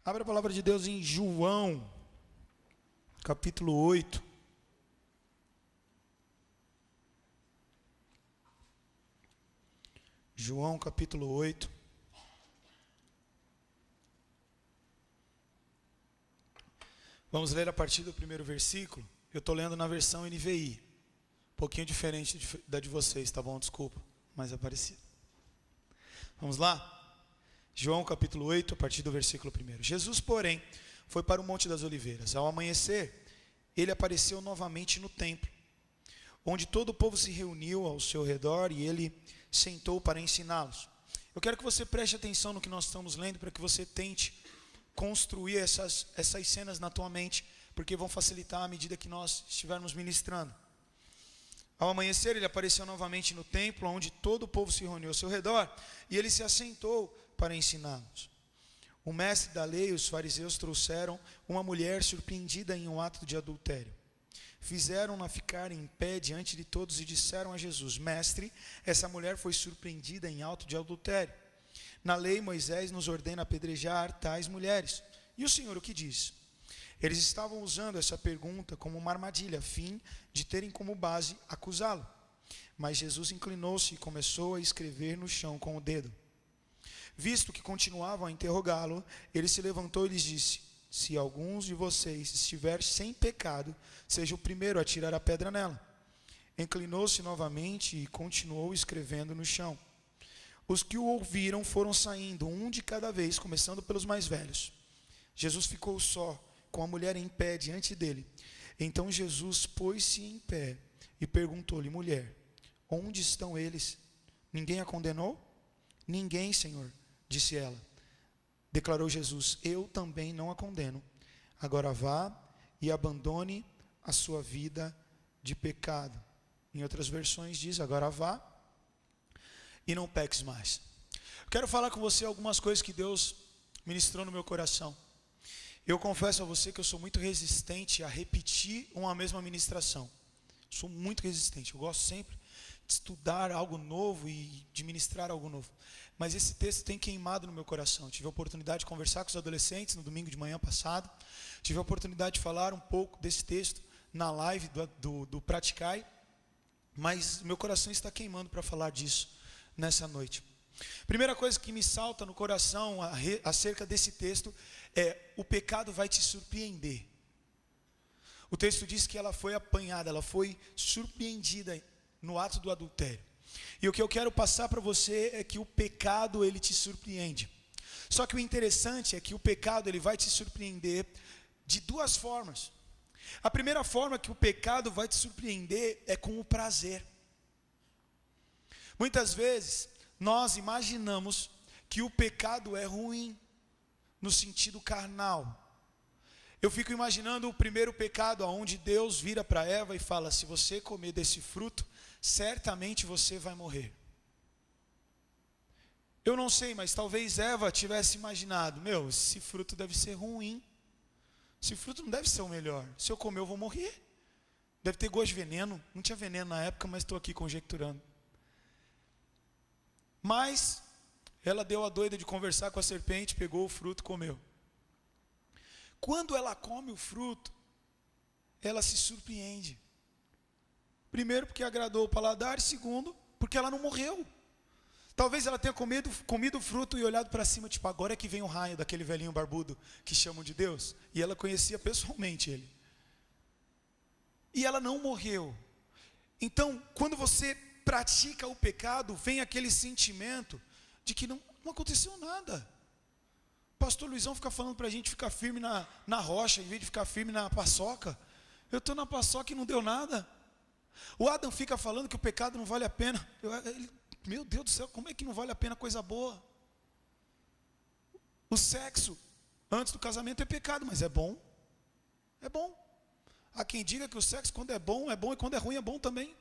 Abra a palavra de Deus em João, capítulo 8. João, capítulo 8. Vamos ler a partir do primeiro versículo. Eu estou lendo na versão NVI. Um pouquinho diferente da de vocês, tá bom? Desculpa, mas é parecido. Vamos lá? João capítulo 8, a partir do versículo 1. Jesus, porém, foi para o Monte das Oliveiras. Ao amanhecer, ele apareceu novamente no templo, onde todo o povo se reuniu ao seu redor e ele sentou para ensiná-los. Eu quero que você preste atenção no que nós estamos lendo, para que você tente construir essas cenas na tua mente, porque vão facilitar à medida que nós estivermos ministrando. Ao amanhecer, ele apareceu novamente no templo, onde todo o povo se reuniu ao seu redor, e ele se assentou para ensiná-los. O mestre da lei e os fariseus trouxeram uma mulher surpreendida em um ato de adultério. Fizeram-na ficar em pé diante de todos e disseram a Jesus: Mestre, essa mulher foi surpreendida em ato de adultério. Na lei, Moisés nos ordena apedrejar tais mulheres. E o Senhor o que diz? Eles estavam usando essa pergunta como uma armadilha, a fim de terem como base acusá-lo. Mas Jesus inclinou-se e começou a escrever no chão com o dedo. Visto que continuavam a interrogá-lo, ele se levantou e lhes disse: Se alguns de vocês estiver sem pecado, seja o primeiro a tirar a pedra nela. Inclinou-se novamente e continuou escrevendo no chão. Os que o ouviram foram saindo, um de cada vez, começando pelos mais velhos. Jesus ficou só, com a mulher em pé diante dele. Então Jesus pôs-se em pé e perguntou-lhe: Mulher, onde estão eles? Ninguém a condenou? Ninguém, Senhor, disse ela. Declarou Jesus: Eu também não a condeno. Agora vá e abandone a sua vida de pecado. Em outras versões diz: agora vá e não peques mais. Quero falar com você algumas coisas que Deus ministrou no meu coração. Eu confesso a você que eu sou muito resistente a repetir uma mesma ministração. Sou muito resistente. Eu gosto sempre de estudar algo novo e de ministrar algo novo. Mas esse texto tem queimado no meu coração. Tive a oportunidade de conversar com os adolescentes no domingo de manhã passado. Tive a oportunidade de falar um pouco desse texto na live do Praticai. Mas meu coração está queimando para falar disso nessa noite. Primeira coisa que me salta no coração acerca desse texto é: o pecado vai te surpreender. O texto diz que ela foi apanhada, ela foi surpreendida no ato do adultério. E o que eu quero passar para você é que o pecado, ele te surpreende. Só que o interessante é que o pecado, ele vai te surpreender de duas formas. A primeira forma que o pecado vai te surpreender é com o prazer. Muitas vezes nós imaginamos que o pecado é ruim, no sentido carnal. Eu fico imaginando o primeiro pecado, onde Deus vira para Eva e fala: se você comer desse fruto, certamente você vai morrer. Eu não sei, mas talvez Eva tivesse imaginado: esse fruto deve ser ruim. Esse fruto não deve ser o melhor. Se eu comer, eu vou morrer. Deve ter gosto de veneno. Não tinha veneno na época, mas estou aqui conjecturando. Mas ela deu a doida de conversar com a serpente, pegou o fruto e comeu. Quando ela come o fruto, ela se surpreende. Primeiro, porque agradou o paladar. Segundo, porque ela não morreu. Talvez ela tenha comido o fruto e olhado para cima, tipo: agora é que vem o raio daquele velhinho barbudo que chamam de Deus. E ela conhecia pessoalmente ele. E ela não morreu. Então, quando você pratica o pecado, vem aquele sentimento de que não aconteceu nada. O pastor Luizão fica falando para a gente ficar firme na rocha, em vez de ficar firme na paçoca. Eu estou na paçoca e não deu nada. O Adam fica falando que o pecado não vale a pena. Meu Deus do céu, como é que não vale a pena coisa boa? O sexo antes do casamento é pecado, mas é bom. É bom. Há quem diga que o sexo, quando é bom, e quando é ruim, é bom também.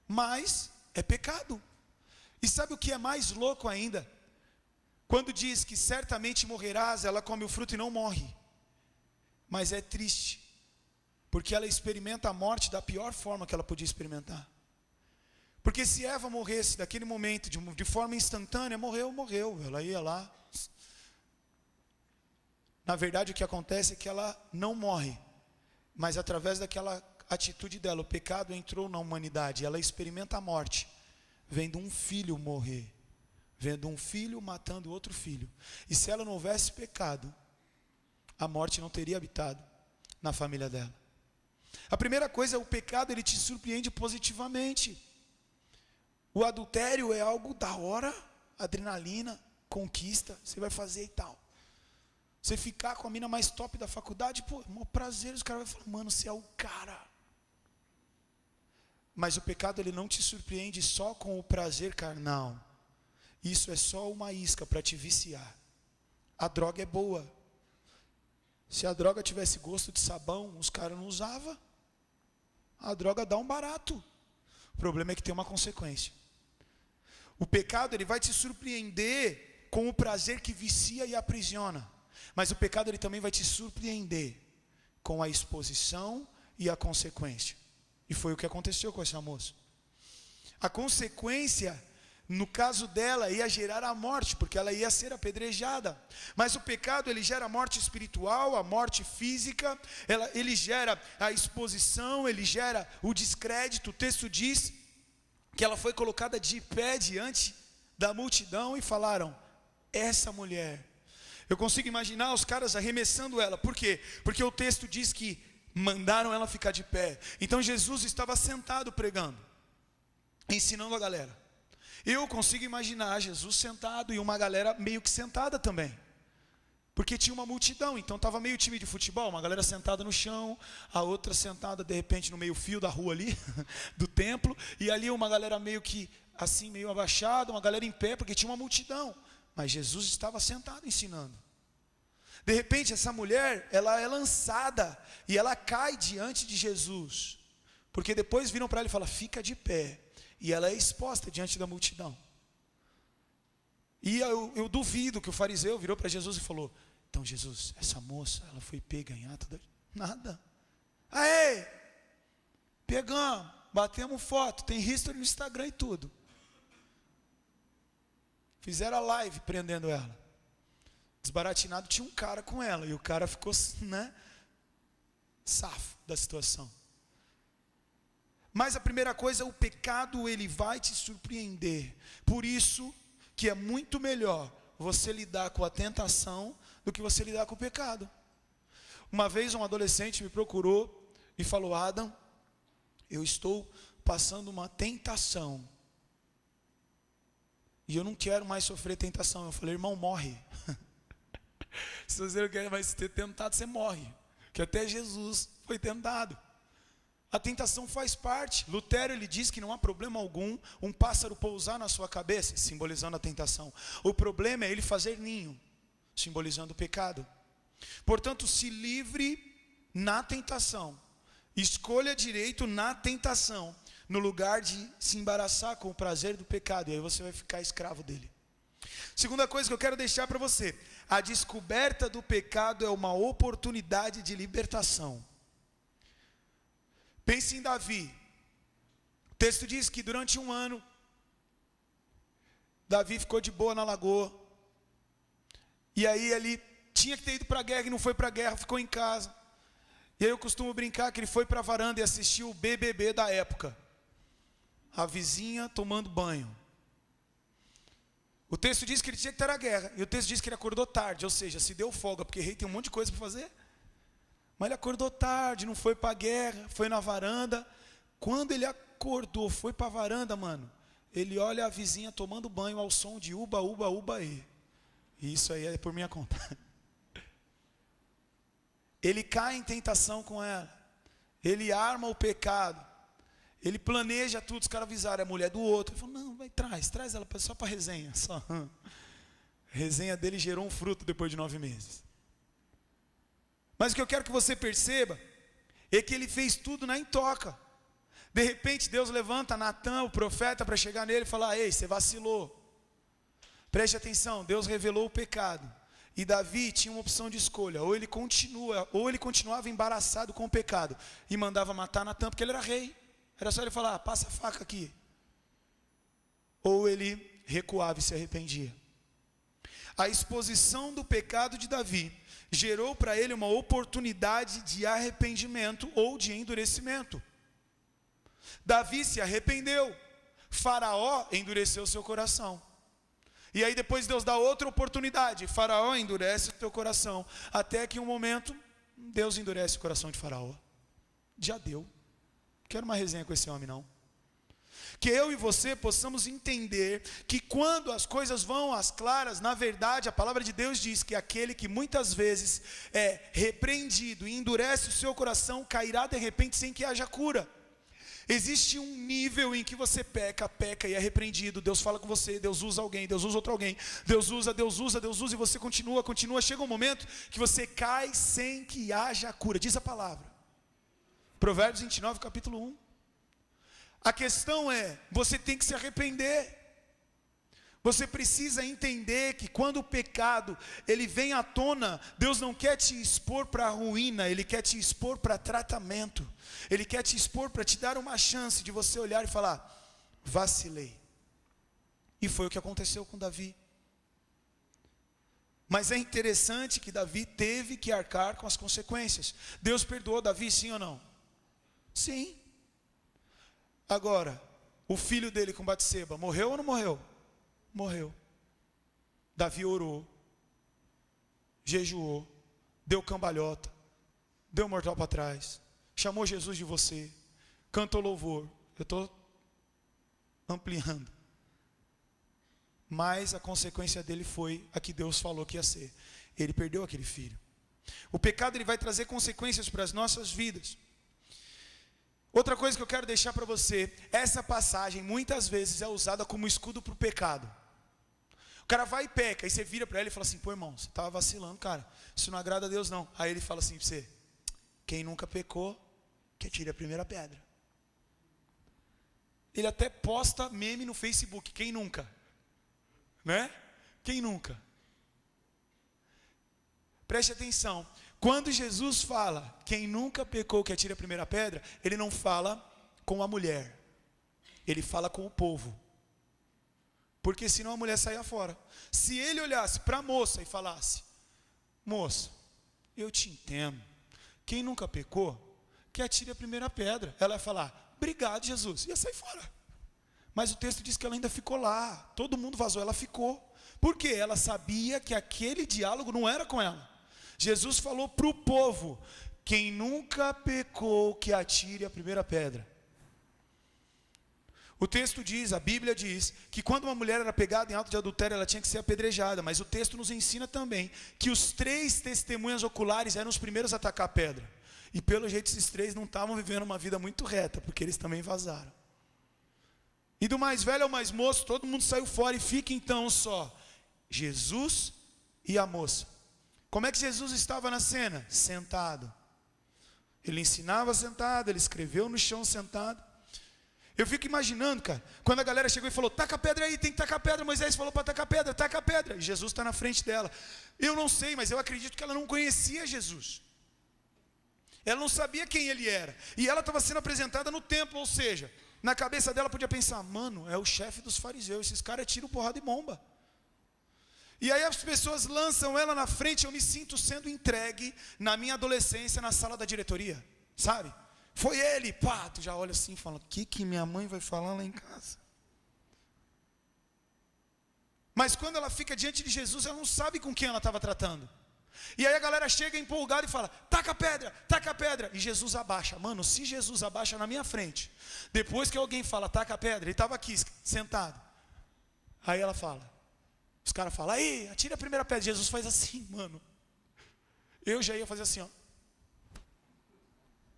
Mas é pecado. E sabe o que é mais louco ainda? Quando diz que certamente morrerás, ela come o fruto e não morre. Mas é triste, porque ela experimenta a morte da pior forma que ela podia experimentar. Porque se Eva morresse daquele momento, de forma instantânea, morreu. Ela ia lá, Na verdade, o que acontece é que ela não morre, mas através daquela atitude dela, o pecado entrou na humanidade, ela experimenta a morte, vendo um filho morrer, vendo um filho matando outro filho. E se ela não houvesse pecado, a morte não teria habitado na família dela. A primeira coisa é o pecado, ele te surpreende positivamente. O adultério é algo da hora, adrenalina, conquista, você vai fazer e tal. Você ficar com a mina mais top da faculdade, pô, é um prazer, os caras vão falar, mano, você é o cara. Mas o pecado, ele não te surpreende só com o prazer carnal. Isso é só uma isca para te viciar. A droga é boa. Se a droga tivesse gosto de sabão, os caras não usavam. A droga dá um barato. O problema é que tem uma consequência. O pecado, ele vai te surpreender com o prazer que vicia e aprisiona. Mas o pecado, ele também vai te surpreender com a exposição e a consequência. E foi o que aconteceu com essa moça. A consequência, no caso dela, ia gerar a morte, porque ela ia ser apedrejada. Mas o pecado, ele gera a morte espiritual, a morte física, ele gera a exposição, ele gera o descrédito. O texto diz que ela foi colocada de pé diante da multidão e falaram, essa mulher. Eu consigo imaginar os caras arremessando ela. Por quê? Porque o texto diz que mandaram ela ficar de pé. Então Jesus estava sentado pregando, ensinando a galera. Eu consigo imaginar Jesus sentado e uma galera meio que sentada também, porque tinha uma multidão, então estava meio time de futebol, uma galera sentada no chão, a outra sentada de repente no meio fio da rua ali, do templo, e ali uma galera meio que assim, meio abaixada, uma galera em pé, porque tinha uma multidão, mas Jesus estava sentado ensinando. De repente essa mulher, ela é lançada, e ela cai diante de Jesus, porque depois viram para ela e falam, fica de pé, e ela é exposta diante da multidão. E eu duvido que o fariseu virou para Jesus e falou, então Jesus, essa moça, ela foi pega em ato nada. Aê, pegamos, batemos foto, tem history no Instagram e tudo. Fizeram a live prendendo ela. Desbaratinado, tinha um cara com ela, e o cara ficou, safo da situação. Mas a primeira coisa, o pecado, ele vai te surpreender. Por isso que é muito melhor você lidar com a tentação do que você lidar com o pecado. Uma vez um adolescente me procurou e falou, Adam, eu estou passando uma tentação. E eu não quero mais sofrer tentação. Eu falei, irmão, morre. Se você não quer mais ser tentado, você morre. Que até Jesus foi tentado. A tentação faz parte. Lutero, ele diz que não há problema algum um pássaro pousar na sua cabeça, simbolizando a tentação. O problema é ele fazer ninho, simbolizando o pecado. Portanto, se livre na tentação. Escolha direito na tentação, no lugar de se embaraçar com o prazer do pecado. E aí você vai ficar escravo dele. Segunda coisa que eu quero deixar para você. A descoberta do pecado é uma oportunidade de libertação. Pense em Davi. O texto diz que durante 1 ano, Davi ficou de boa na lagoa. E aí ele tinha que ter ido para a guerra e não foi para a guerra, ficou em casa. E aí eu costumo brincar que ele foi para a varanda e assistiu o BBB da época. A vizinha tomando banho. O texto diz que ele tinha que estar na guerra. E o texto diz que ele acordou tarde, ou seja, se deu folga, porque rei tem um monte de coisa para fazer. Mas ele acordou tarde, não foi para a guerra, foi na varanda. Quando ele acordou, foi para a varanda, mano, ele olha a vizinha tomando banho ao som de uba, uba, uba, e isso aí é por minha conta. Ele cai em tentação com ela. Ele arma o pecado. Ele planeja tudo, os caras avisaram, é a mulher do outro. Ele falou, não, vai, traz ela só para resenha. Só. A resenha dele gerou um fruto depois de 9 meses. Mas o que eu quero que você perceba é que ele fez tudo na intoca. De repente Deus levanta Natã, o profeta, para chegar nele e falar, ei, você vacilou. Preste atenção, Deus revelou o pecado. E Davi tinha uma opção de escolha, ou ele continuava embaraçado com o pecado e mandava matar Natã, porque ele era rei. Era só ele falar, passa a faca aqui. Ou ele recuava e se arrependia. a exposição do pecado de Davi gerou para ele uma oportunidade de arrependimento ou de endurecimento. Davi se arrependeu, Faraó endureceu seu coração. E aí depois Deus dá outra oportunidade, Faraó endurece o seu coração, até que um momento Deus endurece o coração de Faraó. Já deu. Quero uma resenha com esse homem não. Que eu e você possamos entender que quando as coisas vão às claras, na verdade a palavra de Deus diz que aquele que muitas vezes é repreendido e endurece o seu coração, cairá de repente sem que haja cura. Existe um nível em que você peca e é repreendido, Deus fala com você, Deus usa alguém, Deus usa outro alguém, Deus usa, e você continua, chega um momento que você cai sem que haja cura, diz a palavra. Provérbios 29, capítulo 1. A questão é, você tem que se arrepender. Você precisa entender que quando o pecado, ele vem à tona, Deus não quer te expor para a ruína, Ele quer te expor para tratamento. Ele quer te expor para te dar uma chance de você olhar e falar, vacilei. E foi o que aconteceu com Davi. Mas é interessante que Davi teve que arcar com as consequências. Deus perdoou Davi, sim ou não? Sim. Agora, o filho dele com Batseba, morreu ou não morreu? Morreu. Davi orou, jejuou, deu cambalhota, deu mortal para trás, chamou Jesus de você, cantou louvor. Eu estou ampliando. Mas a consequência dele foi a que Deus falou que ia ser. Ele perdeu aquele filho. O pecado ele vai trazer consequências para as nossas vidas. Outra coisa que eu quero deixar para você, essa passagem muitas vezes é usada como escudo para o pecado. O cara vai e peca, aí você vira para ele e fala assim, pô irmão, você estava vacilando, cara, isso não agrada a Deus não. Aí ele fala assim para você, quem nunca pecou, que atire a primeira pedra. Ele até posta meme no Facebook, quem nunca? Né? Quem nunca? Preste atenção, quando Jesus fala, quem nunca pecou que atire a primeira pedra, ele não fala com a mulher, ele fala com o povo, porque senão a mulher saía fora. Se ele olhasse para a moça e falasse, moça, eu te entendo, quem nunca pecou, que atire a primeira pedra, ela ia falar, obrigado Jesus, ia sair fora. Mas o texto diz que ela ainda ficou lá, todo mundo vazou, ela ficou, porque ela sabia que aquele diálogo não era com ela. Jesus falou para o povo, quem nunca pecou, que atire a primeira pedra. O texto diz, a Bíblia diz, que quando uma mulher era pegada em ato de adultério, ela tinha que ser apedrejada, mas o texto nos ensina também, que os 3 testemunhas oculares eram os primeiros a atacar a pedra, e pelo jeito esses 3 não estavam vivendo uma vida muito reta, porque eles também vazaram. E do mais velho ao mais moço, todo mundo saiu fora, e fica então só, Jesus e a moça. Como é que Jesus estava na cena? Sentado. Ele ensinava sentado, ele escreveu no chão sentado. Eu fico imaginando, cara, quando a galera chegou e falou, taca a pedra aí, tem que tacar a pedra. Moisés falou para tacar a pedra, taca a pedra. E Jesus está na frente dela. Eu não sei, mas eu acredito que ela não conhecia Jesus. Ela não sabia quem ele era. E ela estava sendo apresentada no templo, ou seja, na cabeça dela podia pensar, mano, é o chefe dos fariseus, esses caras tiram porrada e bomba. E aí as pessoas lançam ela na frente, eu me sinto sendo entregue na minha adolescência na sala da diretoria, sabe? Foi ele, pá, tu já olha assim e fala, o que minha mãe vai falar lá em casa? Mas quando ela fica diante de Jesus, ela não sabe com quem ela estava tratando. E aí a galera chega empolgada e fala, taca a pedra, e Jesus abaixa. Mano, se Jesus abaixa na minha frente, depois que alguém fala, taca a pedra, ele estava aqui, sentado. Aí ela fala, os caras falam, aí, atira a primeira pedra. Jesus faz assim, mano. Eu já ia fazer assim, ó.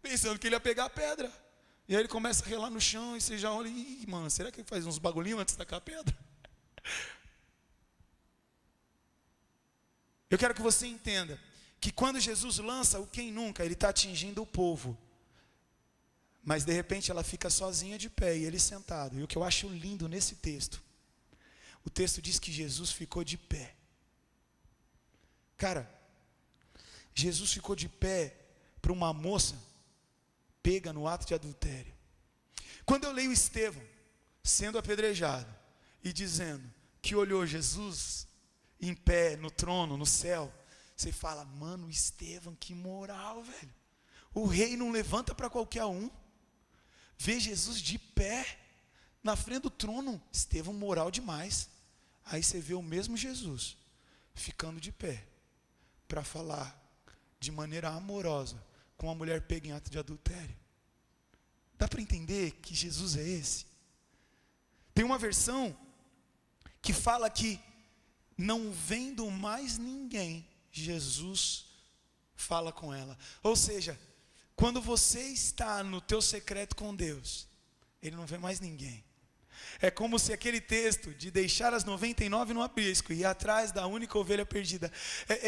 Pensando que ele ia pegar a pedra. E aí ele começa a relar no chão e você já olha, ih, mano, será que ele faz uns bagulhinhos antes de tacar a pedra? Eu quero que você entenda que quando Jesus lança o quem nunca, ele está atingindo o povo. Mas de repente ela fica sozinha de pé e ele sentado. E o que eu acho lindo nesse texto, o texto diz que Jesus ficou de pé. Cara, Jesus ficou de pé para uma moça pega no ato de adultério. Quando eu leio Estevão sendo apedrejado e dizendo que olhou Jesus em pé, no trono, no céu, você fala, mano, Estevão, que moral, velho. O rei não levanta para qualquer um. Vê Jesus de pé, na frente do trono, Estevão, moral demais. Aí você vê o mesmo Jesus, ficando de pé, para falar de maneira amorosa, com uma mulher pega em ato de adultério. Dá para entender que Jesus é esse? Tem uma versão que fala que, não vendo mais ninguém, Jesus fala com ela. Ou seja, quando você está no teu secreto com Deus, Ele não vê mais ninguém. É como se aquele texto de deixar as 99 no aprisco e ir atrás da única ovelha perdida.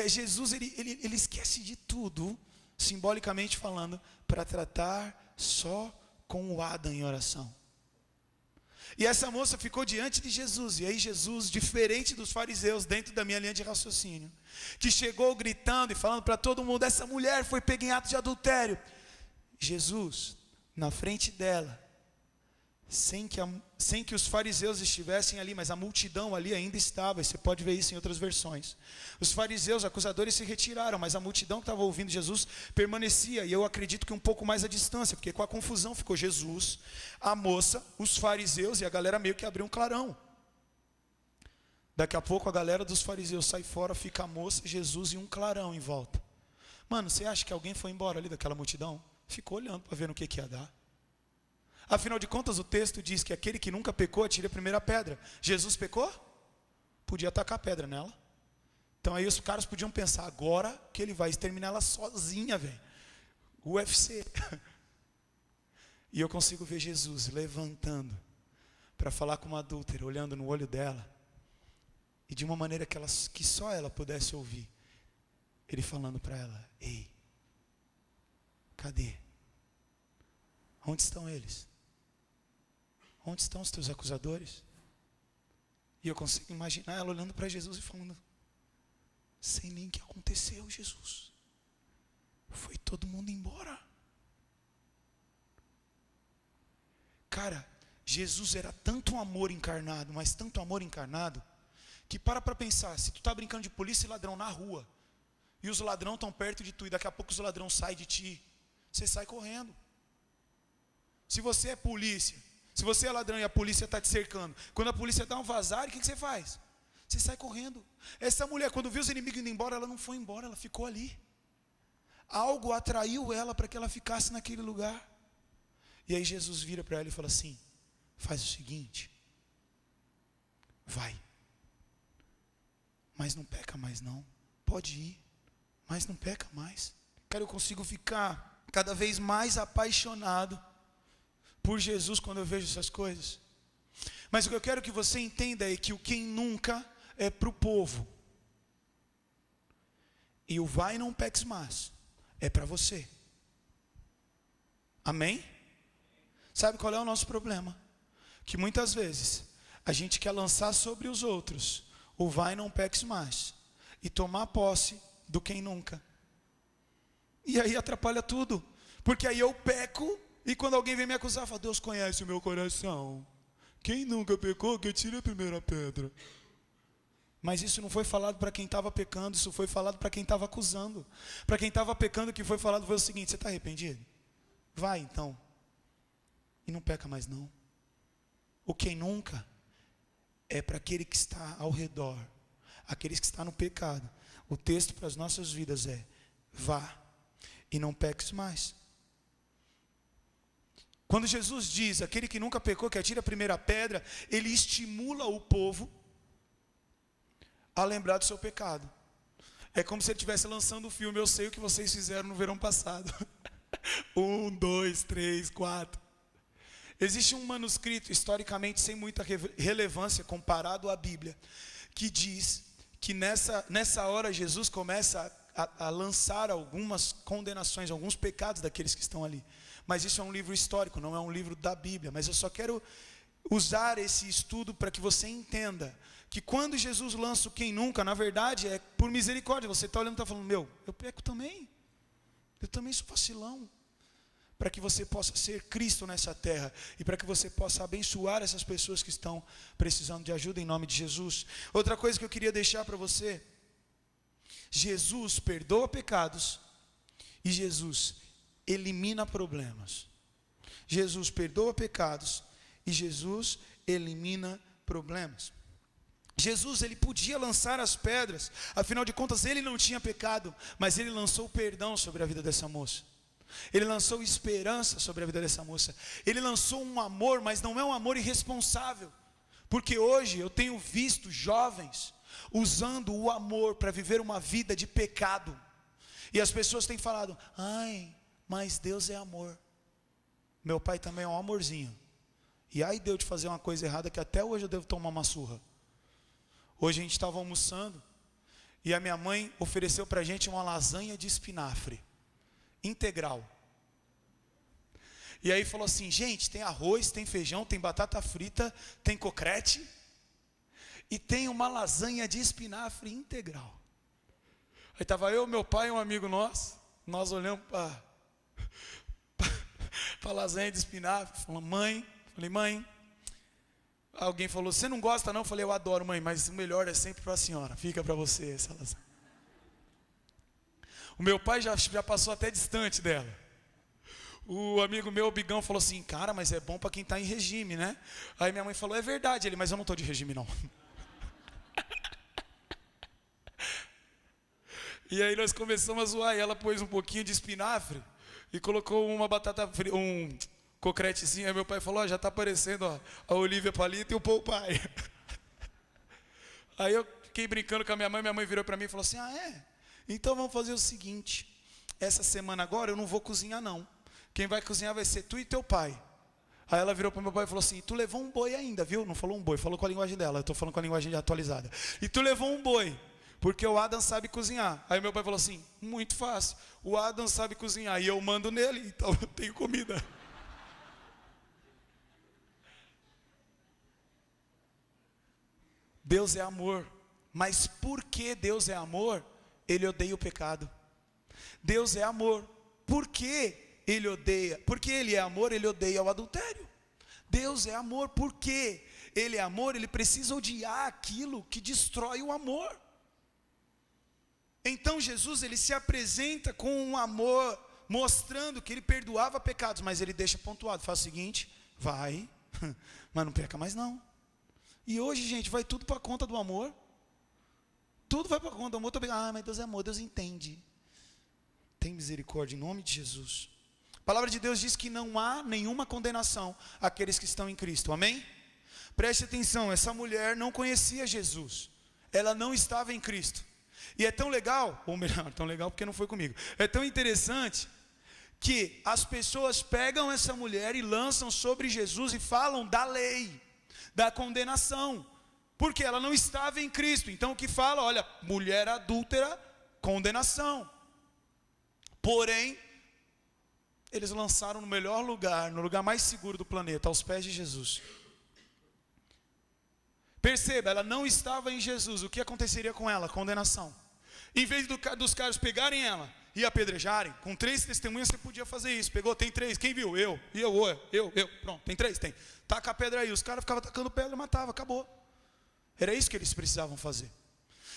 Jesus, ele esquece de tudo, simbolicamente falando, para tratar só com o Adam em oração. E essa moça ficou diante de Jesus, e aí Jesus, diferente dos fariseus, dentro da minha linha de raciocínio, que chegou gritando e falando para todo mundo, essa mulher foi pega em ato de adultério. Jesus, na frente dela, sem que os fariseus estivessem ali, mas a multidão ali ainda estava, e você pode ver isso em outras versões. Os fariseus, acusadores, se retiraram, mas a multidão que estava ouvindo Jesus permanecia, e eu acredito que um pouco mais à distância, porque com a confusão ficou Jesus, a moça, os fariseus, e a galera meio que abriu um clarão. Daqui a pouco a galera dos fariseus sai fora, fica a moça, Jesus e um clarão em volta. Mano, você acha que alguém foi embora ali daquela multidão? Ficou olhando para ver no que ia dar. Afinal de contas, o texto diz que aquele que nunca pecou, atire a primeira pedra. Jesus pecou? Podia atacar a pedra nela. Então aí os caras podiam pensar, agora que ele vai exterminar ela sozinha, velho. UFC. E eu consigo ver Jesus levantando para falar com uma adúltera, olhando no olho dela. E de uma maneira que só ela pudesse ouvir. Ele falando para ela, ei, cadê? Onde estão eles? Onde estão os teus acusadores? E eu consigo imaginar ela olhando para Jesus e falando, sei nem o que aconteceu, Jesus. Foi todo mundo embora. Cara, Jesus era tanto amor encarnado, mas tanto amor encarnado, que para pensar, se tu está brincando de polícia e ladrão na rua, e os ladrões estão perto de tu, e daqui a pouco os ladrões saem de ti, você sai correndo. Se você é polícia, se você é ladrão e a polícia está te cercando, quando a polícia dá um vazar, o que você faz? Você sai correndo. Essa mulher, quando viu os inimigos indo embora, ela não foi embora, ela ficou ali. Algo atraiu ela para que ela ficasse naquele lugar. E aí Jesus vira para ela e fala assim, faz o seguinte, vai, mas não peca mais não, pode ir, mas não peca mais. Cara, eu consigo ficar cada vez mais apaixonado por Jesus quando eu vejo essas coisas. Mas o que eu quero que você entenda é que o quem nunca é para o povo. E o vai não peques mais é para você. Amém? Sabe qual é o nosso problema? Que muitas vezes a gente quer lançar sobre os outros o vai não peques mais e tomar posse do quem nunca. E aí atrapalha tudo. Porque aí eu peco. E quando alguém vem me acusar, fala, Deus conhece o meu coração. Quem nunca pecou, que tire a primeira pedra. Mas isso não foi falado para quem estava pecando, isso foi falado para quem estava acusando. Para quem estava pecando, o que foi falado foi o seguinte, você está arrependido? Vai então. E não peca mais não. O quem nunca é para aquele que está ao redor, aqueles que estão no pecado. O texto para as nossas vidas é, vá e não peques mais. Quando Jesus diz, aquele que nunca pecou, que atira a primeira pedra, ele estimula o povo a lembrar do seu pecado. É como se ele estivesse lançando o filme, eu sei o que vocês fizeram no verão passado. 1, 2, 3, 4. Existe um manuscrito, historicamente sem muita relevância, comparado à Bíblia, que diz que nessa hora Jesus começa a lançar algumas condenações, alguns pecados daqueles que estão ali. Mas isso é um livro histórico, não é um livro da Bíblia. Mas eu só quero usar esse estudo para que você entenda que quando Jesus lança o quem nunca, na verdade é por misericórdia. Você está olhando e está falando, eu peco também. Eu também sou vacilão. para que você possa ser Cristo nessa terra e para que você possa abençoar essas pessoas que estão precisando de ajuda em nome de Jesus. Outra coisa que eu queria deixar para você: Jesus perdoa pecados e Jesus elimina problemas. Jesus perdoa pecados e Jesus elimina problemas. Jesus, ele podia lançar as pedras, afinal de contas ele não tinha pecado, mas ele lançou perdão sobre a vida dessa moça. Ele lançou esperança sobre a vida dessa moça. Ele lançou um amor, mas não é um amor irresponsável. Porque hoje eu tenho visto jovens usando o amor para viver uma vida de pecado. E as pessoas têm falado: ai, mas Deus é amor. Meu pai também é um amorzinho. E ai deu de fazer uma coisa errada que até hoje eu devo tomar uma surra. Hoje a gente estava almoçando e a minha mãe ofereceu para a gente uma lasanha de espinafre integral. E aí falou assim: gente, tem arroz, tem feijão, tem batata frita, tem cocrete e tem uma lasanha de espinafre integral. Aí estava eu, meu pai e um amigo nosso, nós olhamos para a lasanha de espinafre, falando: mãe, alguém falou: você não gosta não? Eu falei: eu adoro, mãe, mas o melhor é sempre para a senhora, fica para você essa lasanha. O meu pai já passou até distante dela. O amigo meu, o Bigão, falou assim: cara, mas é bom para quem está em regime, né? Aí minha mãe falou: é verdade. Ele: mas eu não estou de regime não. E aí nós começamos a zoar, e ela pôs um pouquinho de espinafre e colocou uma batata frita, um cocretezinho. Aí meu pai falou: ó, já está aparecendo, ó, a Olivia Palito e o Paul Pai. Aí eu fiquei brincando com a minha mãe virou para mim e falou assim: ah, é? Então vamos fazer o seguinte, essa semana agora eu não vou cozinhar não. Quem vai cozinhar vai ser tu e teu pai. Aí ela virou para meu pai e falou assim: tu levou um boi ainda, viu? Não falou um boi, falou com a linguagem dela, eu estou falando com a linguagem atualizada. E tu levou um boi, porque o Adam sabe cozinhar. Aí meu pai falou assim: muito fácil, o Adam sabe cozinhar e eu mando nele, então eu tenho comida. Deus é amor, mas porque Deus é amor, Ele odeia o pecado. Deus é amor, porque Ele odeia, porque Ele é amor, Ele odeia o adultério. Deus é amor, porque Ele é amor, Ele precisa odiar aquilo que destrói o amor. Então Jesus, Ele se apresenta com um amor, mostrando que Ele perdoava pecados, mas Ele deixa pontuado, faz o seguinte: vai, mas não peca mais não. E hoje, gente, vai tudo para a conta do amor. Tudo vai para a conta do amor. Ah, mas Deus é amor, Deus entende. Tem misericórdia em nome de Jesus. A palavra de Deus diz que não há nenhuma condenação àqueles que estão em Cristo, amém? Preste atenção, essa mulher não conhecia Jesus. Ela não estava em Cristo. E é tão legal, ou melhor, tão legal porque não foi comigo. É tão interessante que as pessoas pegam essa mulher e lançam sobre Jesus e falam da lei, da condenação, porque ela não estava em Cristo. Então o que fala? Olha, mulher adúltera, condenação. Porém, eles lançaram no melhor lugar, no lugar mais seguro do planeta, aos pés de Jesus. Perceba, ela não estava em Jesus. O que aconteceria com ela? Condenação. Em vez dos caras pegarem ela e apedrejarem, com 3 testemunhas você podia fazer isso. Pegou, tem 3, quem viu? Eu, pronto, tem 3, tem. Taca a pedra aí, os caras ficavam tacando pedra, matava, acabou. Era isso que eles precisavam fazer.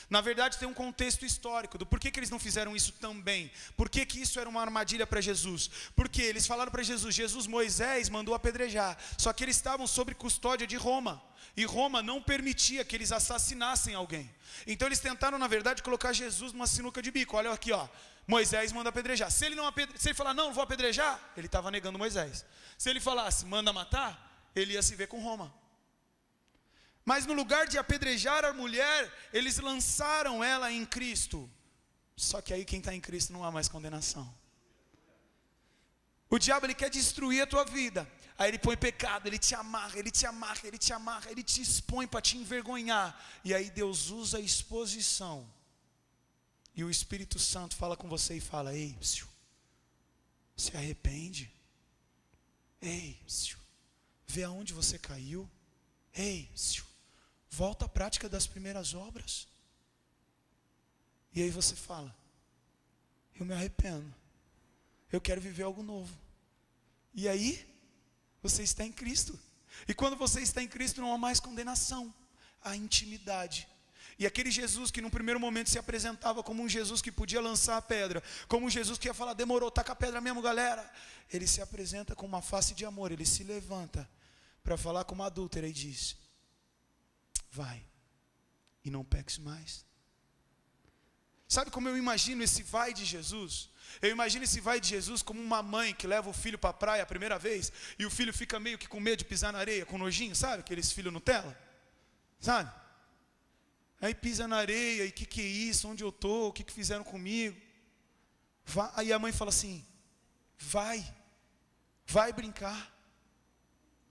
Na verdade tem um contexto histórico do porquê que eles não fizeram isso também. Por que isso era uma armadilha para Jesus? Porque eles falaram para Jesus: Moisés mandou apedrejar, só que eles estavam sob custódia de Roma, e Roma não permitia que eles assassinassem alguém. Então eles tentaram, na verdade, colocar Jesus numa sinuca de bico. Olha aqui, ó, Moisés manda apedrejar. Se ele falar: não vou apedrejar, ele estava negando Moisés. Se ele falasse: manda matar, ele ia se ver com Roma. Mas no lugar de apedrejar a mulher, eles lançaram ela em Cristo. Só que aí quem está em Cristo não há mais condenação. O diabo, ele quer destruir a tua vida. Aí ele põe pecado, ele te amarra, ele te expõe para te envergonhar. E aí Deus usa a exposição. E o Espírito Santo fala com você e fala: ei, se arrepende. Ei, vê aonde você caiu. Ei, volta à prática das primeiras obras. E aí você fala: eu me arrependo, eu quero viver algo novo. E aí, você está em Cristo. E quando você está em Cristo, não há mais condenação, há intimidade. E aquele Jesus que num primeiro momento se apresentava como um Jesus que podia lançar a pedra, como um Jesus que ia falar, demorou, taca a pedra mesmo, galera. Ele se apresenta com uma face de amor, ele se levanta para falar com uma adúltera e diz: vai, e não peques mais. Sabe como eu imagino esse vai de Jesus? Eu imagino esse vai de Jesus como uma mãe que leva o filho para a praia a primeira vez, e o filho fica meio que com medo de pisar na areia, com nojinho, sabe? Aqueles filhos Nutella, sabe? Aí pisa na areia, e que é isso? Onde eu estou? O que fizeram comigo? Aí a mãe fala assim: vai brincar,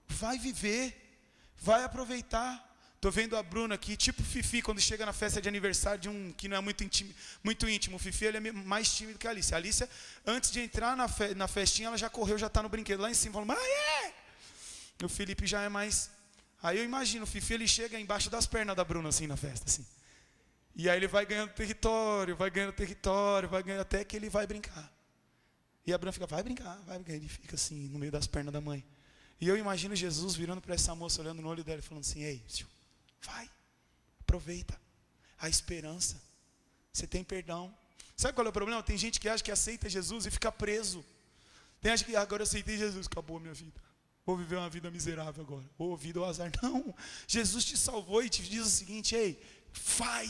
vai viver, vai aproveitar. Estou vendo a Bruna aqui, tipo Fifi, quando chega na festa de aniversário de um que não é muito íntimo. O Fifi, ele é mais tímido que a Alice. A Alice, antes de entrar na festinha, ela já correu, já está no brinquedo lá em cima, falando: O Felipe já é mais... Aí eu imagino, o Fifi, ele chega embaixo das pernas da Bruna, assim, na festa, assim. E aí ele vai ganhando território, vai ganhando até que ele vai brincar. E a Bruna fica: vai brincar. Ele fica assim, no meio das pernas da mãe. E eu imagino Jesus virando para essa moça, olhando no olho dela e falando assim: ei, vai, aproveita a esperança, você tem perdão. Sabe qual é o problema? Tem gente que acha que aceita Jesus e fica preso. Tem gente que agora eu aceitei Jesus, acabou a minha vida, vou viver uma vida miserável agora, ou vida ou azar. Não, Jesus te salvou e te diz o seguinte: ei, vai,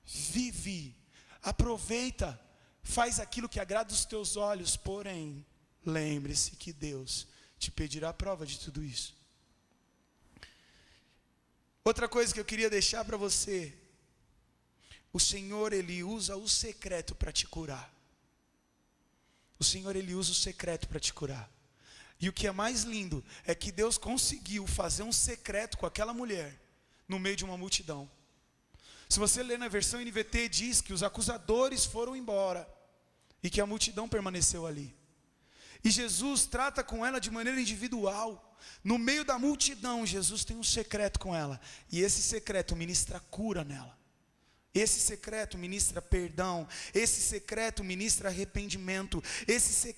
vive, aproveita, faz aquilo que agrada os teus olhos, porém, lembre-se que Deus te pedirá a prova de tudo isso. Outra coisa que eu queria deixar para você: o Senhor, Ele usa o secreto para te curar. O Senhor, Ele usa o secreto para te curar. E o que é mais lindo é que Deus conseguiu fazer um secreto com aquela mulher no meio de uma multidão. Se você ler na versão NVT, diz que os acusadores foram embora e que a multidão permaneceu ali. E Jesus trata com ela de maneira individual. No meio da multidão, Jesus tem um secreto com ela. E esse secreto ministra cura nela. Esse secreto ministra perdão. Esse secreto ministra arrependimento. Esse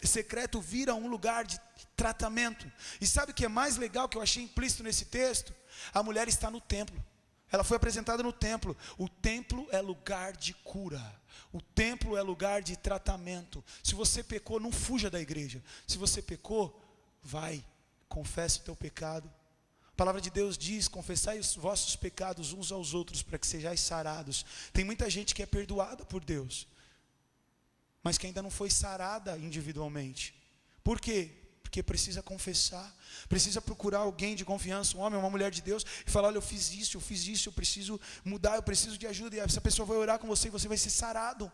secreto vira um lugar de tratamento. E sabe o que é mais legal que eu achei implícito nesse texto? A mulher está no templo. Ela foi apresentada no templo. O templo é lugar de cura. O templo é lugar de tratamento. Se você pecou, não fuja da igreja. Se você pecou, vai, confesse o teu pecado. A palavra de Deus diz: confessai os vossos pecados uns aos outros, para que sejais sarados. Tem muita gente que é perdoada por Deus, mas que ainda não foi sarada individualmente. Por quê? Porque precisa confessar, precisa procurar alguém de confiança, um homem, uma mulher de Deus, e falar: olha, eu fiz isso, eu preciso mudar, eu preciso de ajuda. E essa pessoa vai orar com você e você vai ser sarado.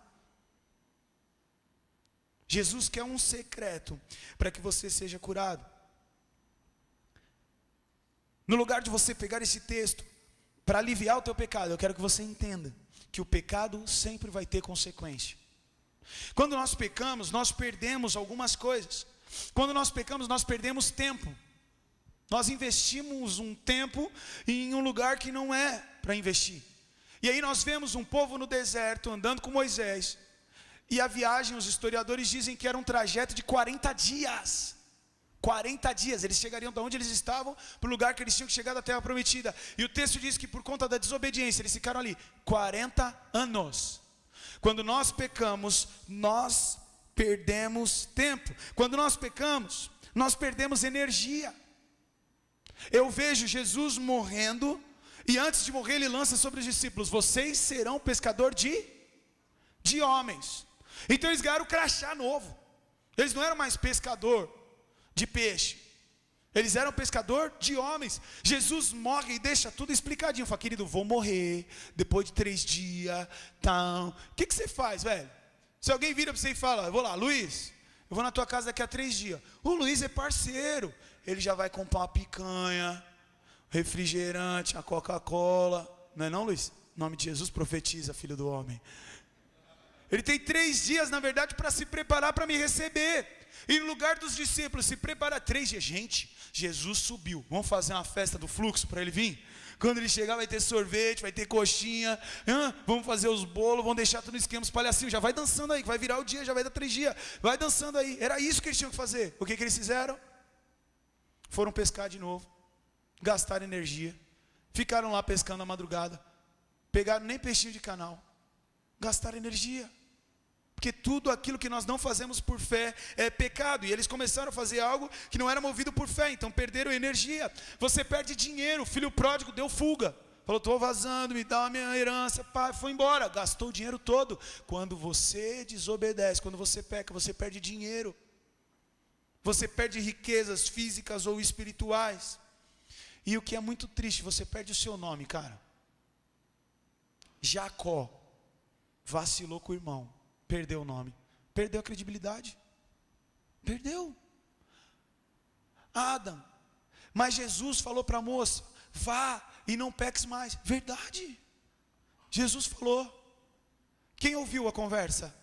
Jesus quer um secreto para que você seja curado. No lugar de você pegar esse texto para aliviar o teu pecado, eu quero que você entenda que o pecado sempre vai ter consequência. Quando nós pecamos, nós perdemos algumas coisas. Quando nós pecamos, nós perdemos tempo. Nós investimos um tempo em um lugar que não é para investir. E aí nós vemos um povo no deserto andando com Moisés. E a viagem, os historiadores dizem que era um trajeto de 40 dias. 40 dias, eles chegariam de onde eles estavam para o lugar que eles tinham que chegar da terra prometida. E o texto diz que por conta da desobediência, eles ficaram ali 40 anos. Quando nós pecamos, nós perdemos tempo. Quando nós pecamos, nós perdemos energia. Eu vejo Jesus morrendo, e antes de morrer ele lança sobre os discípulos: vocês serão pescador de homens. Então eles ganharam o crachá novo. Eles não eram mais pescador de peixe, eles eram pescador de homens. Jesus morre e deixa tudo explicadinho. Fala: querido, vou morrer depois de 3 dias, tá? O que você faz, velho? Se alguém vira para você e fala: eu vou lá, Luiz, eu vou na tua casa daqui a 3 dias. O Luiz é parceiro, ele já vai comprar uma picanha, refrigerante, a Coca-Cola. Não é não, Luiz? Em nome de Jesus, profetiza, filho do homem. Ele tem 3 dias, na verdade, para se preparar para me receber. E no lugar dos discípulos, se prepara 3 dias. Gente, Jesus subiu, vamos fazer uma festa do fluxo para ele vir? Quando ele chegar vai ter sorvete, vai ter coxinha, vamos fazer os bolos, vamos deixar tudo no esquema, os palhacinhos, já vai dançando aí, que vai virar o dia, já vai dar 3 dias, vai dançando aí. Era isso que eles tinham que fazer. O que eles fizeram? Foram pescar de novo, gastaram energia, ficaram lá pescando à madrugada, pegaram nem peixinho de canal, gastaram energia. Porque tudo aquilo que nós não fazemos por fé é pecado. E eles começaram a fazer algo que não era movido por fé, então perderam energia. Você perde dinheiro. O filho pródigo deu fuga. Falou, estou vazando, me dá a minha herança. Pai, foi embora, gastou o dinheiro todo. Quando você desobedece, quando você peca, você perde dinheiro. Você perde riquezas físicas ou espirituais. E o que é muito triste, você perde o seu nome, cara. Jacó vacilou com o irmão. Perdeu o nome, perdeu a credibilidade, perdeu. Adão, mas Jesus falou para a moça, vá e não peques mais. Verdade, Jesus falou. Quem ouviu a conversa?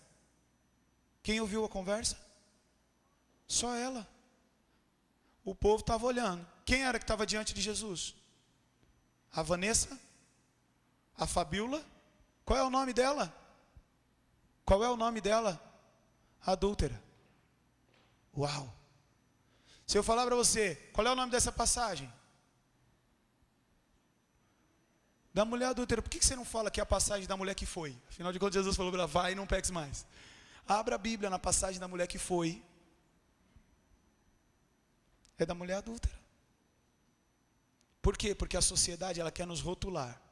Quem ouviu a conversa? Só ela. O povo estava olhando. Quem era que estava diante de Jesus? A Vanessa? A Fabiola? Qual é o nome dela? Qual é o nome dela? Adúltera. Uau. Se eu falar para você, qual é o nome dessa passagem? Da mulher adúltera. Por que você não fala que é a passagem da mulher que foi? Afinal de contas, Jesus falou para ela, vai e não peques mais. Abra a Bíblia na passagem da mulher que foi. É da mulher adúltera. Por quê? Porque a sociedade, ela quer nos rotular.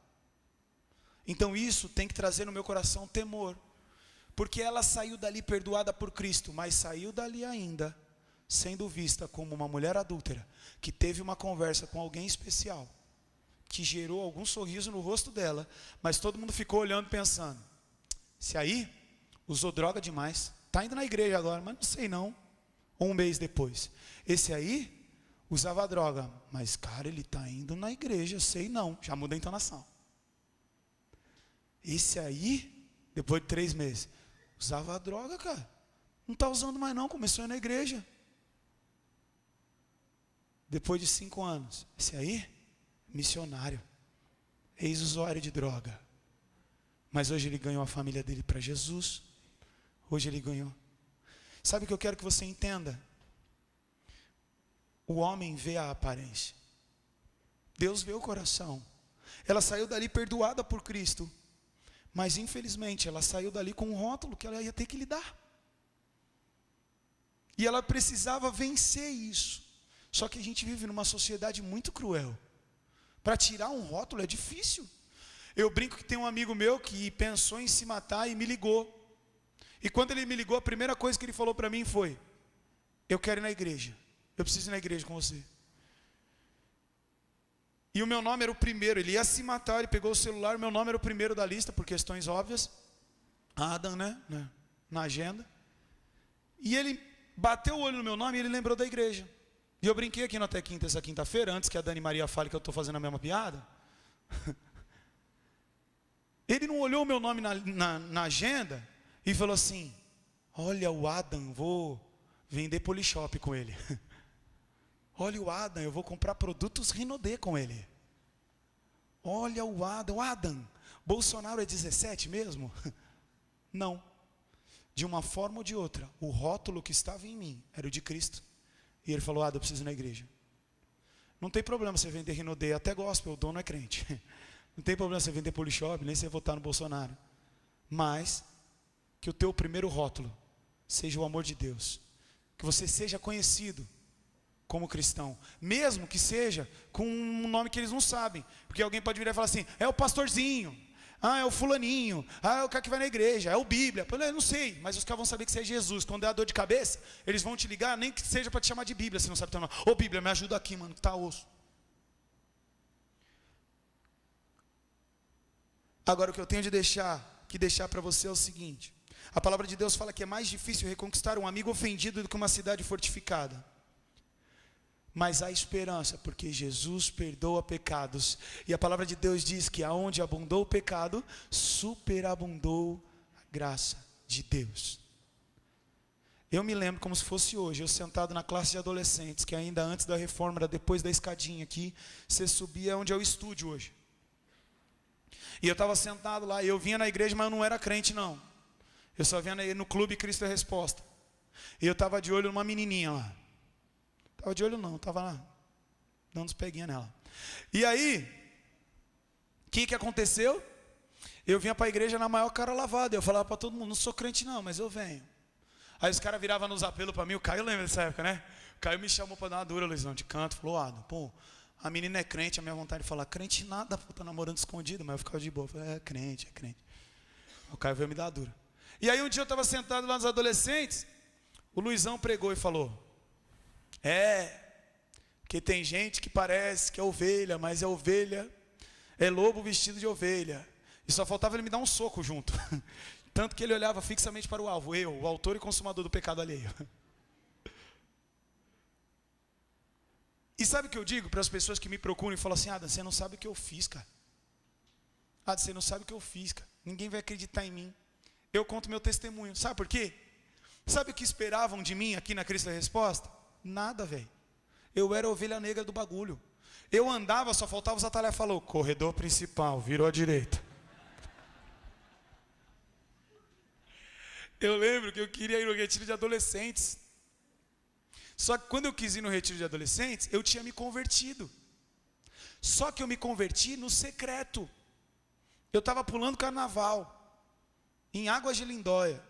Então isso tem que trazer no meu coração temor. Porque ela saiu dali perdoada por Cristo, mas saiu dali ainda, sendo vista como uma mulher adúltera, que teve uma conversa com alguém especial, que gerou algum sorriso no rosto dela, mas todo mundo ficou olhando pensando, se aí, usou droga demais, está indo na igreja agora, mas não sei não, 1 mês depois, esse aí, usava droga, mas cara, ele está indo na igreja, sei não, já muda a entonação. Esse aí, depois de 3 meses, usava a droga, cara. Não está usando mais não, começou a ir na igreja. Depois de 5 anos, esse aí, missionário, ex-usuário de droga. Mas hoje ele ganhou a família dele para Jesus. Hoje ele ganhou. Sabe o que eu quero que você entenda? O homem vê a aparência. Deus vê o coração. Ela saiu dali perdoada por Cristo. Mas infelizmente ela saiu dali com um rótulo que ela ia ter que lidar. E ela precisava vencer isso. Só que a gente vive numa sociedade muito cruel. Para tirar um rótulo é difícil. Eu brinco que tem um amigo meu que pensou em se matar e me ligou. E quando ele me ligou, a primeira coisa que ele falou para mim foi, eu quero ir na igreja. Eu preciso ir na igreja com você. E o meu nome era o primeiro, ele ia se matar, ele pegou o celular, o meu nome era o primeiro da lista, por questões óbvias. Adam, né? Na agenda. E ele bateu o olho no meu nome e ele lembrou da igreja. E eu brinquei aqui no Até Quinta essa quinta-feira, antes que a Dani Maria fale que eu estou fazendo a mesma piada. Ele não olhou o meu nome na agenda e falou assim, olha o Adam, vou vender Polishop com ele. Olha o Adam, eu vou comprar produtos Rinodê com ele. Olha o Adam, Bolsonaro é 17 mesmo? Não. De uma forma ou de outra, o rótulo que estava em mim era o de Cristo. E ele falou, eu preciso ir na igreja. Não tem problema você vender Rinodê, até gospel, o dono é crente. Não tem problema você vender Polishop, nem você votar no Bolsonaro. Mas, que o teu primeiro rótulo seja o amor de Deus. Que você seja conhecido como cristão, mesmo que seja com um nome que eles não sabem, porque alguém pode virar e falar assim, é o pastorzinho, é o fulaninho, é o cara que vai na igreja, é o Bíblia, eu não sei, mas os caras vão saber que você é Jesus. Quando der dor de cabeça, eles vão te ligar, nem que seja para te chamar de Bíblia, se não sabe teu nome. Ô Bíblia, me ajuda aqui, mano, que tá osso. Agora o que eu tenho de deixar para você é o seguinte, a palavra de Deus fala que é mais difícil reconquistar um amigo ofendido do que uma cidade fortificada. Mas há esperança, porque Jesus perdoa pecados. E a palavra de Deus diz que aonde abundou o pecado, superabundou a graça de Deus. Eu me lembro como se fosse hoje, eu sentado na classe de adolescentes, que ainda antes da reforma, era depois da escadinha aqui, você subia onde é o estúdio hoje. E eu estava sentado lá, e eu vinha na igreja, mas eu não era crente não. Eu só vinha no clube Cristo é Resposta. E eu estava de olho numa menininha lá. Estava de olho não, estava lá, dando uns peguinhos nela. E aí, o que aconteceu? Eu vinha para a igreja na maior cara lavada. Eu falava para todo mundo, não sou crente não, mas eu venho. Aí os caras viravam nos apelos para mim. O Caio lembra dessa época, né? O Caio me chamou para dar uma dura, Luizão, de canto. Falou, Adam, pô, a menina é crente. A minha vontade de falar, crente nada, pô, tá namorando escondido. Mas eu ficava de boa. Eu falei, é crente. O Caio veio me dar dura. E aí um dia eu estava sentado lá nos adolescentes. O Luizão pregou e falou, que tem gente que parece que é ovelha, mas é ovelha, é lobo vestido de ovelha. E só faltava ele me dar um soco junto. Tanto que ele olhava fixamente para o alvo, eu, o autor e consumador do pecado alheio. E sabe o que eu digo para as pessoas que me procuram e falam assim, Adam, você não sabe o que eu fiz, cara. Adam, você não sabe o que eu fiz, cara. Ninguém vai acreditar em mim. Eu conto meu testemunho. Sabe por quê? Sabe o que esperavam de mim aqui na Cristo da Resposta? Nada, velho. Eu era a ovelha negra do bagulho. Eu andava, só faltava os atalhos. Falou, corredor principal, virou à direita. Eu lembro que eu queria ir no retiro de adolescentes. Só que quando eu quis ir no retiro de adolescentes, eu tinha me convertido. Só que eu me converti no secreto. Eu estava pulando carnaval, em Águas de Lindóia.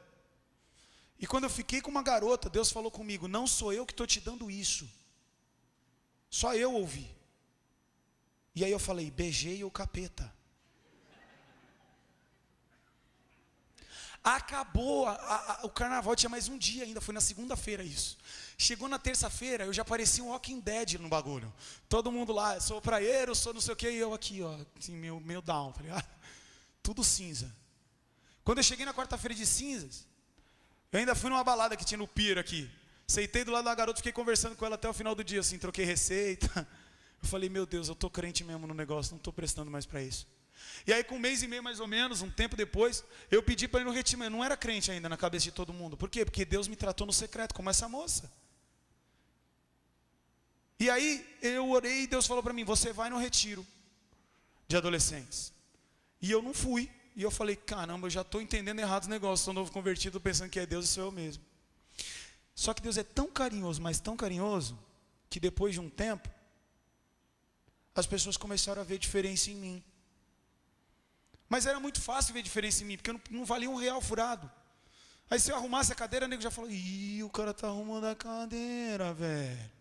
E quando eu fiquei com uma garota, Deus falou comigo, não sou eu que estou te dando isso. Só eu ouvi. E aí eu falei, beijei o capeta. Acabou o carnaval, tinha mais um dia ainda, foi na segunda-feira isso. Chegou na terça-feira, eu já parecia um Walking Dead no bagulho. Todo mundo lá, sou praieiro, sou não sei o que, e eu aqui, ó, assim, meio down, tá ligado? Tudo cinza. Quando eu cheguei na quarta-feira de cinzas, eu ainda fui numa balada que tinha no pier aqui. Sentei do lado da garota, fiquei conversando com ela até o final do dia, assim, troquei receita. Eu falei, meu Deus, eu tô crente mesmo no negócio, não estou prestando mais para isso. E aí com um mês e meio mais ou menos, um tempo depois, eu pedi para ir no retiro, eu não era crente ainda na cabeça de todo mundo. Por quê? Porque Deus me tratou no secreto, como essa moça. E aí eu orei e Deus falou para mim, você vai no retiro de adolescentes. E eu não fui. E eu falei, caramba, eu já estou entendendo errado os negócios, sou novo convertido pensando que é Deus e sou eu mesmo. Só que Deus é tão carinhoso, mas tão carinhoso, que depois de um tempo, as pessoas começaram a ver diferença em mim. Mas era muito fácil ver diferença em mim, porque eu não valia R$1 furado. Aí se eu arrumasse a cadeira, o nego já falou, ih, o cara tá arrumando a cadeira, velho.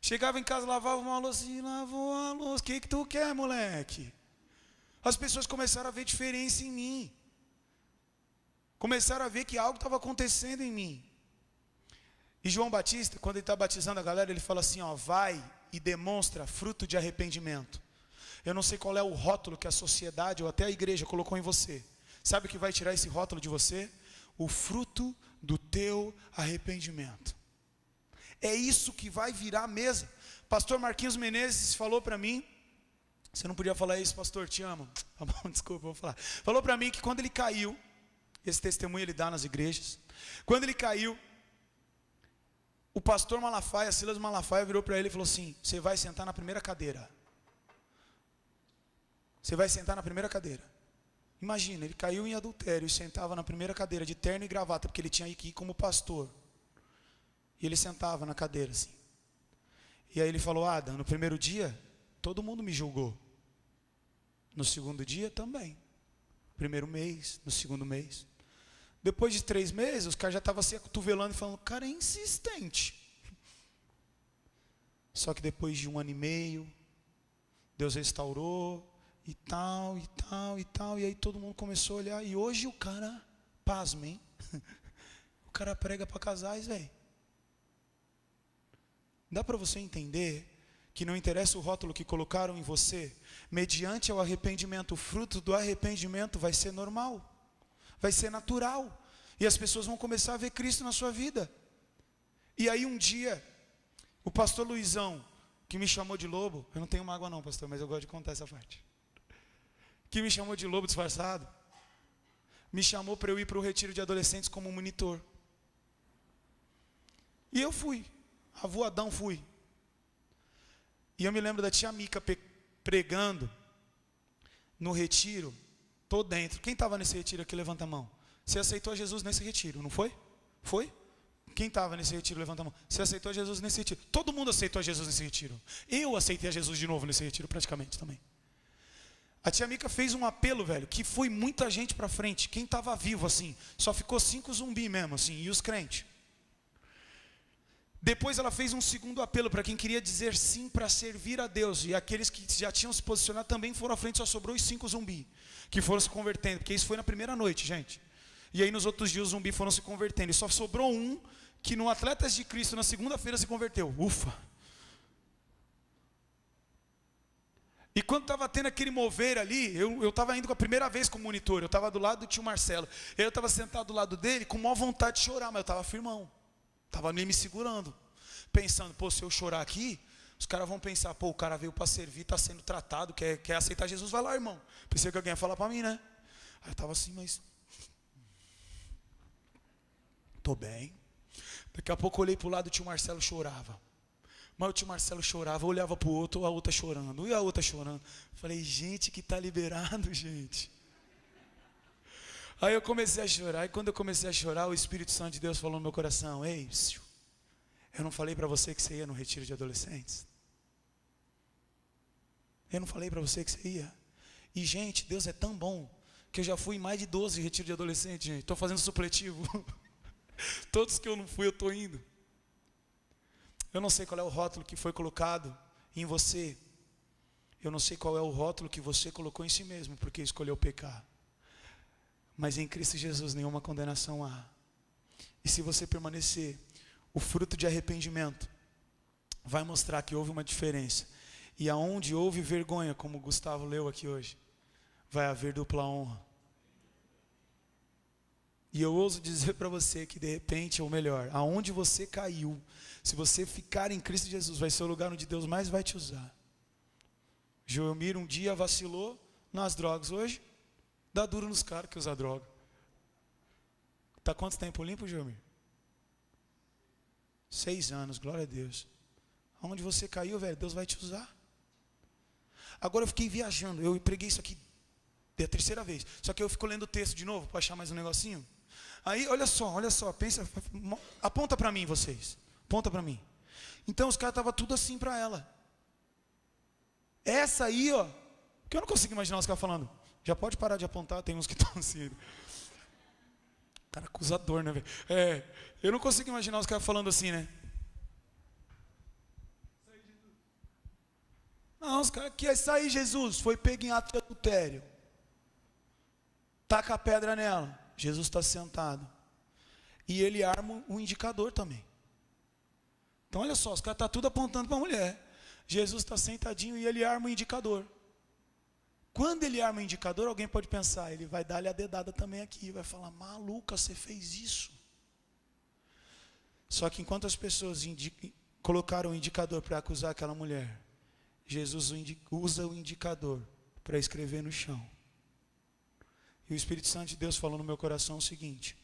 Chegava em casa, lavava uma louça e lavou a louça. O que tu quer, moleque? As pessoas começaram a ver diferença em mim. Começaram a ver que algo estava acontecendo em mim. E João Batista, quando ele está batizando a galera, ele fala assim, ó, vai e demonstra fruto de arrependimento. Eu não sei qual é o rótulo que a sociedade ou até a igreja colocou em você. Sabe o que vai tirar esse rótulo de você? O fruto do teu arrependimento. É isso que vai virar a mesa. Pastor Marquinhos Menezes falou para mim, você não podia falar isso, pastor, te amo. Tá bom, desculpa, vou falar. Falou para mim que quando ele caiu, esse testemunho ele dá nas igrejas. Quando ele caiu, o pastor Malafaia, Silas Malafaia, virou para ele e falou assim, você vai sentar na primeira cadeira. Você vai sentar na primeira cadeira. Imagina, ele caiu em adultério e sentava na primeira cadeira, de terno e gravata, porque ele tinha que ir como pastor. E ele sentava na cadeira assim. E aí ele falou, Adam, no primeiro dia, todo mundo me julgou. No segundo dia também. Primeiro mês, no segundo mês. Depois de 3 meses, os caras já estavam se acotovelando e falando, o cara é insistente. Só que depois de 1 ano e meio, Deus restaurou, e tal, e tal, e tal. E aí todo mundo começou a olhar. E hoje o cara, pasmem, o cara prega para casais, velho. Dá para você entender que não interessa o rótulo que colocaram em você, mediante o arrependimento, o fruto do arrependimento vai ser normal, vai ser natural, e as pessoas vão começar a ver Cristo na sua vida. E aí um dia, o pastor Luizão, que me chamou de lobo, eu não tenho mágoa não, pastor, mas eu gosto de contar essa parte, que me chamou de lobo disfarçado, me chamou para eu ir para o retiro de adolescentes como monitor. E eu fui. Avoadão fui. E eu me lembro da tia Mica pregando. no retiro, tô dentro. Quem estava nesse retiro aqui, levanta a mão. Você aceitou Jesus nesse retiro, não foi? Foi? Quem estava nesse retiro, levanta a mão. Você aceitou Jesus nesse retiro. Todo mundo aceitou Jesus nesse retiro. Eu aceitei a Jesus de novo nesse retiro, praticamente também. A tia Mica fez um apelo, velho, que foi muita gente pra frente. Quem estava vivo, assim, só ficou 5 zumbi mesmo, assim, e os crentes. Depois ela fez um segundo apelo para quem queria dizer sim para servir a Deus. E aqueles que já tinham se posicionado também foram à frente, só sobrou os 5 zumbi, que foram se convertendo, porque isso foi na primeira noite, gente. E aí nos outros dias os zumbi foram se convertendo. E só sobrou um que no Atletas de Cristo, na segunda-feira, se converteu. Ufa! E quando estava tendo aquele mover ali, eu estava indo a primeira vez com o monitor, eu estava do lado do tio Marcelo. Eu estava sentado do lado dele com maior vontade de chorar, mas eu estava firmão. Estava nem me segurando. Pensando, pô, se eu chorar aqui, os caras vão pensar, pô, o cara veio para servir, está sendo tratado, quer aceitar Jesus, vai lá, irmão. Pensei que alguém ia falar para mim, né? Aí eu estava assim, mas... Tô bem. Daqui a pouco eu olhei para o lado do tio Marcelo, chorava. Mas o tio Marcelo chorava, eu olhava para o outro, a outra chorando, e a outra chorando. Falei, gente, que está liberado, gente. Aí eu comecei a chorar, e quando eu comecei a chorar, o Espírito Santo de Deus falou no meu coração, ei, eu não falei para você que você ia no retiro de adolescentes? Eu não falei para você que você ia? E, gente, Deus é tão bom, que eu já fui em mais de 12 retiros de adolescentes, gente. Estou fazendo supletivo. Todos que eu não fui, eu estou indo. Eu não sei qual é o rótulo que foi colocado em você. Eu não sei qual é o rótulo que você colocou em si mesmo, porque escolheu pecar. Mas em Cristo Jesus nenhuma condenação há. E se você permanecer, o fruto de arrependimento vai mostrar que houve uma diferença. E aonde houve vergonha, como o Gustavo leu aqui hoje, vai haver dupla honra. E eu ouso dizer para você que de repente, ou melhor, aonde você caiu, se você ficar em Cristo Jesus, vai ser o lugar onde Deus mais vai te usar. Joelmir um dia vacilou nas drogas, hoje dá duro nos caras que usam droga. Está quanto tempo limpo, Joelmir? 6 anos, glória a Deus. Aonde você caiu, velho, Deus vai te usar. Agora eu fiquei viajando, eu preguei isso aqui é a 3ª vez. Só que eu fico lendo o texto de novo para achar mais um negocinho. Aí, olha só, pensa, aponta para mim vocês. Aponta para mim. Então os caras estavam tudo assim para ela. Essa aí, ó, que eu não consigo imaginar os caras falando. Já pode parar de apontar, tem uns que estão assim. Cara acusador, né, velho? Eu não consigo imaginar os caras falando assim, né? Não, os caras que é sair Jesus, foi pego em ato de adultério. Taca a pedra nela. Jesus está sentado. E ele arma um indicador também. Então olha só, os caras estão tudo apontando para a mulher. Jesus está sentadinho e ele arma um indicador. Quando ele arma um indicador, alguém pode pensar, ele vai dar-lhe a dedada também aqui. Vai falar, maluca, você fez isso. Só que enquanto as pessoas colocaram o indicador para acusar aquela mulher, Jesus usa o indicador para escrever no chão. E o Espírito Santo de Deus falou no meu coração o seguinte: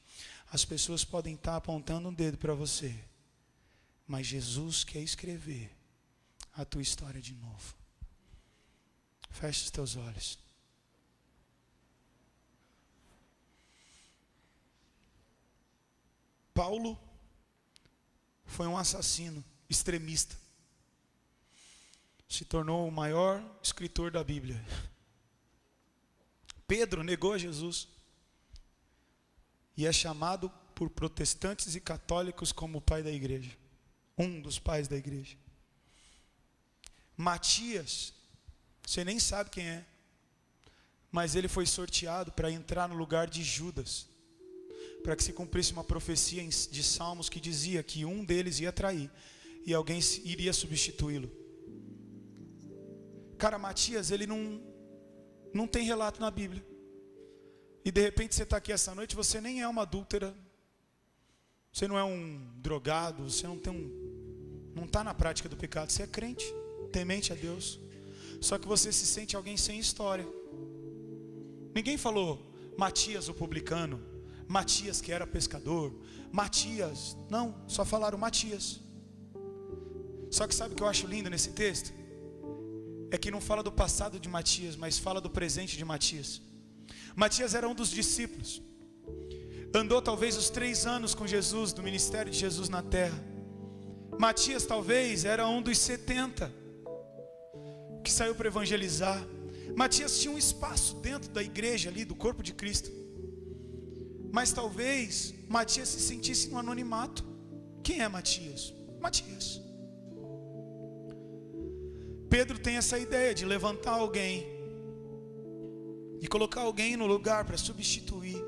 as pessoas podem estar apontando um dedo para você, mas Jesus quer escrever a tua história de novo. Feche os teus olhos. Paulo foi um assassino extremista. Se tornou o maior escritor da Bíblia. Pedro negou a Jesus e é chamado por protestantes e católicos como o pai da igreja, um dos pais da igreja. Matias, você nem sabe quem é, mas ele foi sorteado para entrar no lugar de Judas, para que se cumprisse uma profecia de Salmos que dizia que um deles ia trair e alguém iria substituí-lo. Cara, Matias, ele não tem relato na Bíblia. E de repente você está aqui essa noite, você nem é uma adúltera, você não é um drogado, você não está na prática do pecado, você é crente, temente a Deus. Só que você se sente alguém sem história. Ninguém falou Matias o publicano, Matias que era pescador, Matias, não, só falaram Matias. Só que sabe o que eu acho lindo nesse texto? é que não fala do passado de Matias, mas fala do presente de Matias. Matias era um dos discípulos. Andou talvez os 3 anos com Jesus, do ministério de Jesus na terra. Matias talvez era um dos 70 que saiu para evangelizar. Matias tinha um espaço dentro da igreja ali, do corpo de Cristo. Mas talvez Matias se sentisse no anonimato. Quem é Matias? Matias. Pedro tem essa ideia de levantar alguém e colocar alguém no lugar para substituir.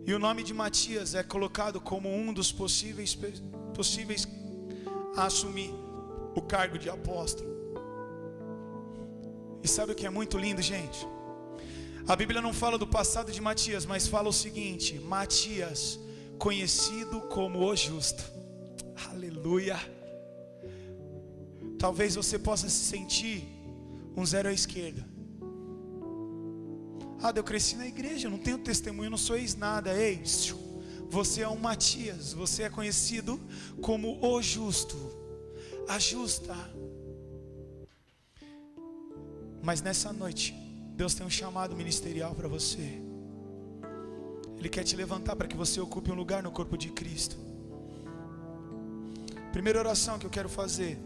E o nome de Matias é colocado como um dos possíveis a assumir o cargo de apóstolo. E sabe o que é muito lindo, gente? A Bíblia não fala do passado de Matias, mas fala o seguinte: Matias, conhecido como o justo. Aleluia. Talvez você possa se sentir um zero à esquerda. Eu cresci na igreja, eu não tenho testemunho, eu não sou ex-nada. Ei, você é um Matias, você é conhecido como o justo, a justa. Mas nessa noite, Deus tem um chamado ministerial para você. Ele quer te levantar para que você ocupe um lugar no corpo de Cristo. Primeira oração que eu quero fazer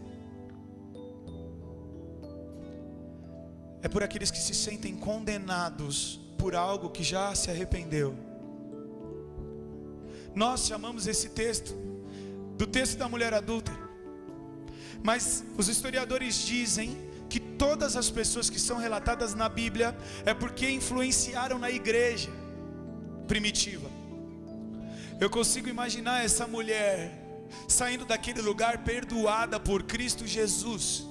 é por aqueles que se sentem condenados por algo que já se arrependeu. Nós chamamos esse texto do texto da mulher adúltera, mas os historiadores dizem que todas as pessoas que são relatadas na Bíblia é porque influenciaram na igreja primitiva. Eu consigo imaginar essa mulher saindo daquele lugar perdoada por Cristo Jesus,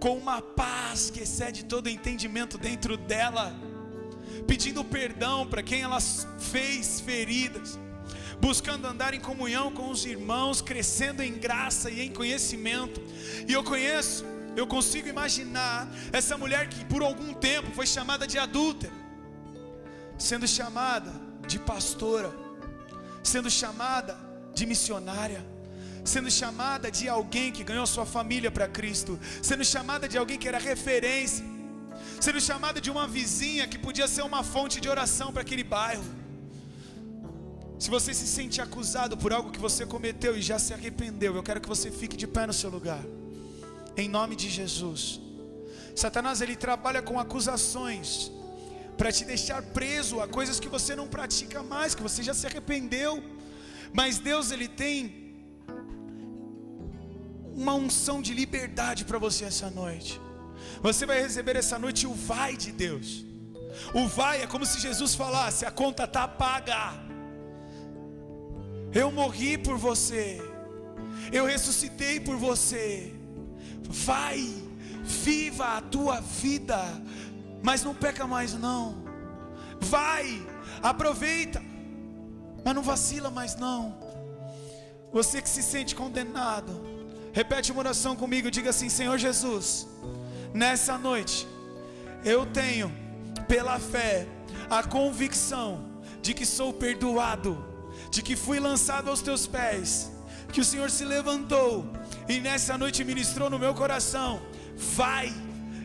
com uma paz que excede todo entendimento dentro dela, pedindo perdão para quem ela fez feridas, buscando andar em comunhão com os irmãos, crescendo em graça e em conhecimento. E eu consigo imaginar essa mulher que por algum tempo foi chamada de adúltera, sendo chamada de pastora, sendo chamada de missionária, sendo chamada de alguém que ganhou sua família para Cristo, sendo chamada de alguém que era referência, sendo chamada de uma vizinha que podia ser uma fonte de oração para aquele bairro. Se você se sente acusado por algo que você cometeu e já se arrependeu, eu quero que você fique de pé no seu lugar, em nome de Jesus. Satanás, ele trabalha com acusações para te deixar preso a coisas que você não pratica mais, que você já se arrependeu. Mas Deus, ele tem uma unção de liberdade para você essa noite. Você vai receber essa noite o vai de Deus. O vai é como se Jesus falasse: a conta está paga, eu morri por você, eu ressuscitei por você. Vai, viva a tua vida, mas não peca mais não. Vai, aproveita, mas não vacila mais não. Você que se sente condenado, repete uma oração comigo, diga assim: Senhor Jesus, nessa noite eu tenho pela fé a convicção de que sou perdoado, de que fui lançado aos teus pés, que o Senhor se levantou e nessa noite ministrou no meu coração. Vai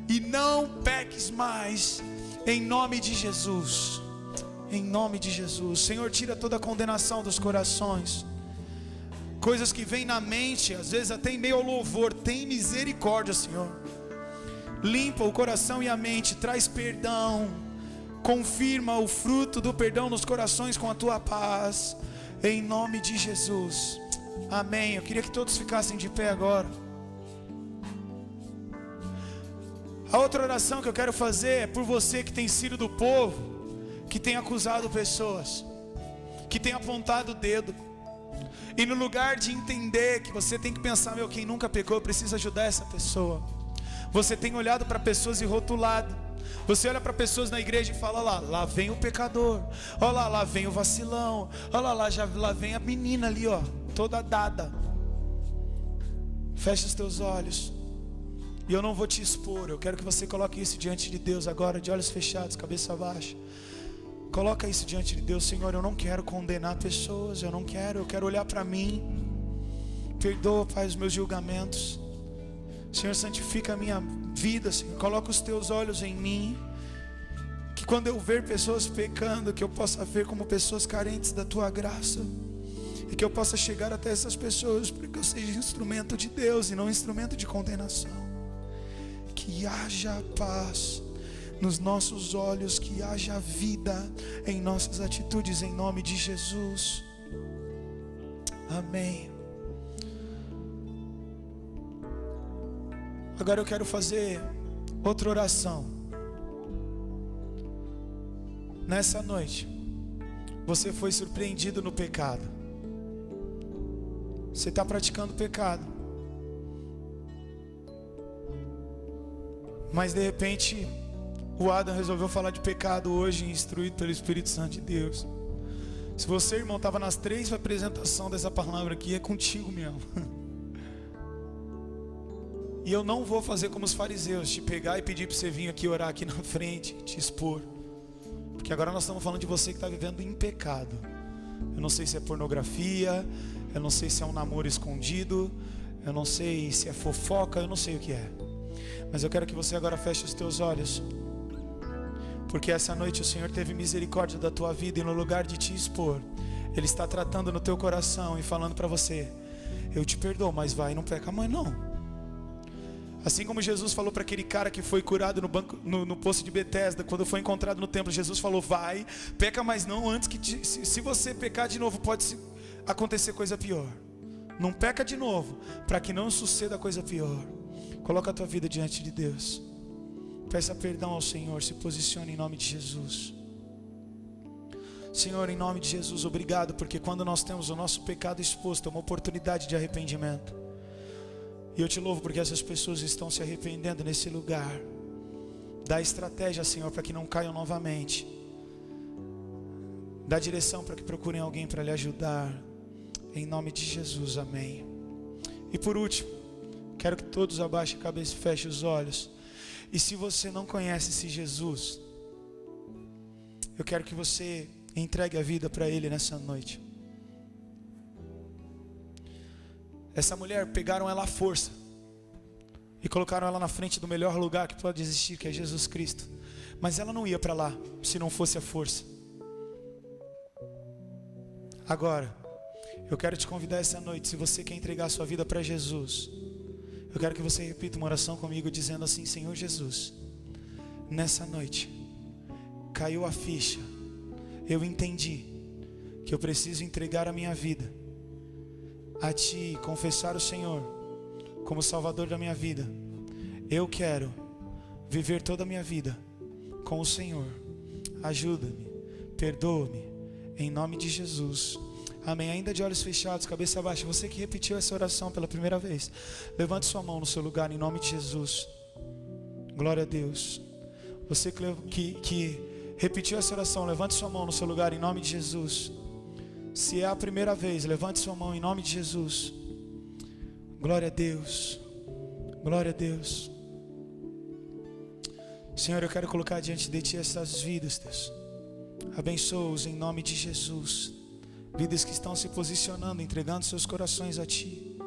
e não peques mais, em nome de Jesus, em nome de Jesus. Senhor, tira toda a condenação dos corações, coisas que vêm na mente, às vezes até em meio ao louvor. Tem misericórdia, Senhor. Limpa o coração e a mente, traz perdão, confirma o fruto do perdão nos corações com a tua paz, em nome de Jesus, amém. Eu queria que todos ficassem de pé agora. A outra oração que eu quero fazer é por você que tem sido do povo, que tem acusado pessoas, que tem apontado o dedo, e no lugar de entender que você tem que pensar: meu, quem nunca pecou, eu preciso ajudar essa pessoa. Você tem olhado para pessoas e rotulado. Você olha para pessoas na igreja e fala: lá vem o pecador, olha lá vem o vacilão, olha lá vem a menina ali, ó, toda dada. Fecha os teus olhos, e eu não vou te expor. Eu quero que você coloque isso diante de Deus agora, de olhos fechados, cabeça baixa. Coloca isso diante de Deus. Senhor, eu não quero condenar pessoas, eu quero olhar para mim. Perdoa, Pai, os meus julgamentos. Senhor, santifica a minha vida, Senhor. Coloca os teus olhos em mim. Que quando eu ver pessoas pecando, que eu possa ver como pessoas carentes da tua graça. E que eu possa chegar até essas pessoas, para que eu seja instrumento de Deus e não instrumento de condenação. Que haja paz nos nossos olhos, que haja vida em nossas atitudes, em nome de Jesus. Amém. Agora eu quero fazer outra oração. Nessa noite, você foi surpreendido no pecado. Você está praticando pecado, mas de repente o Adam resolveu falar de pecado hoje, instruído pelo Espírito Santo de Deus. Se você, irmão, estava nas 3 apresentações dessa palavra aqui, é contigo mesmo. E eu não vou fazer como os fariseus, te pegar e pedir para você vir aqui orar aqui na frente, te expor. Porque agora nós estamos falando de você que está vivendo em pecado. Eu não sei se é pornografia, eu não sei se é um namoro escondido, eu não sei se é fofoca, eu não sei o que é. Mas eu quero que você agora feche os teus olhos. Porque essa noite o Senhor teve misericórdia da tua vida e no lugar de te expor, Ele está tratando no teu coração e falando para você: eu te perdoo, mas vai e não peca mais não. Assim como Jesus falou para aquele cara que foi curado no poço de Betesda, quando foi encontrado no templo, Jesus falou: vai, peca mais não, antes que se você pecar de novo pode acontecer coisa pior. Não peca de novo, para que não suceda coisa pior. Coloca a tua vida diante de Deus, peça perdão ao Senhor, se posicione em nome de Jesus. Senhor, em nome de Jesus, obrigado, porque quando nós temos o nosso pecado exposto, é uma oportunidade de arrependimento. E eu te louvo porque essas pessoas estão se arrependendo nesse lugar. Dá estratégia, Senhor, para que não caiam novamente. Dá direção para que procurem alguém para lhe ajudar. Em nome de Jesus, amém. E por último, quero que todos abaixem a cabeça e fechem os olhos. E se você não conhece esse Jesus, eu quero que você entregue a vida para Ele nessa noite. Essa mulher, pegaram ela à força e colocaram ela na frente do melhor lugar que pode existir, que é Jesus Cristo. Mas ela não ia para lá se não fosse a força. Agora, eu quero te convidar essa noite, se você quer entregar a sua vida para Jesus, eu quero que você repita uma oração comigo dizendo assim: Senhor Jesus, nessa noite caiu a ficha, eu entendi que eu preciso entregar a minha vida a Ti, confessar o Senhor como Salvador da minha vida. Eu quero viver toda a minha vida com o Senhor. Ajuda-me, perdoa-me, em nome de Jesus. Amém. Ainda de olhos fechados, cabeça baixa, você que repetiu essa oração pela primeira vez, levante sua mão no seu lugar em nome de Jesus. Glória a Deus. Você que repetiu essa oração, levante sua mão no seu lugar em nome de Jesus. Se é a primeira vez, levante sua mão em nome de Jesus. Glória a Deus. Glória a Deus. Senhor, eu quero colocar diante de Ti essas vidas, Deus. Abençoa-os em nome de Jesus. Vidas que estão se posicionando, entregando seus corações a Ti.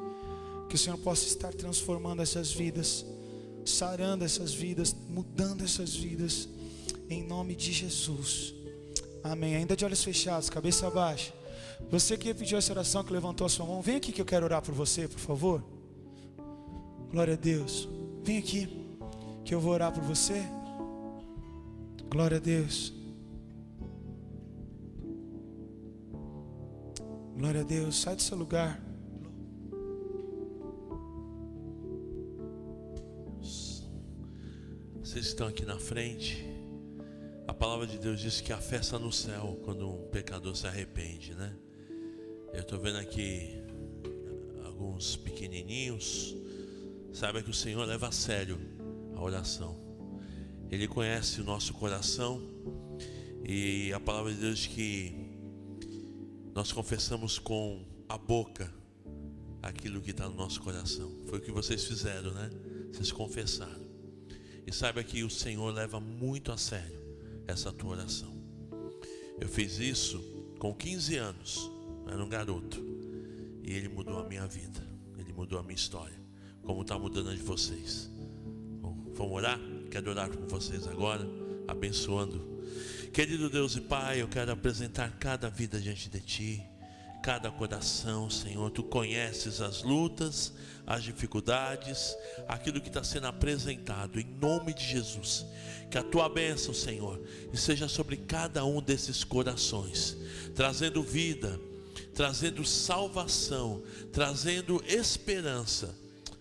Que o Senhor possa estar transformando essas vidas, sarando essas vidas, mudando essas vidas, em nome de Jesus. Amém. Ainda de olhos fechados, cabeça baixa. Você que pediu essa oração, que levantou a sua mão, vem aqui que eu quero orar por você, por favor. Glória a Deus. Vem aqui que eu vou orar por você. Glória a Deus. Glória a Deus. Sai do seu lugar. Vocês estão aqui na frente. A palavra de Deus diz que há festa no céu quando um pecador se arrepende, né? Eu estou vendo aqui alguns pequenininhos. Saiba que o Senhor leva a sério a oração. Ele conhece o nosso coração. E a palavra de Deus diz que nós confessamos com a boca aquilo que está no nosso coração. Foi o que vocês fizeram, né? Vocês confessaram. E saiba que o Senhor leva muito a sério essa tua oração. Eu fiz isso com 15 anos. Eu era um garoto. E Ele mudou a minha vida. Ele mudou a minha história. como está mudando a de vocês. Bom, vamos orar? Quero orar com vocês agora, abençoando. Querido Deus e Pai, eu quero apresentar cada vida diante de Ti, cada coração, Senhor. Tu conheces as lutas, as dificuldades, aquilo que está sendo apresentado, em nome de Jesus. Que a Tua bênção, Senhor, seja sobre cada um desses corações, trazendo vida, trazendo salvação, trazendo esperança.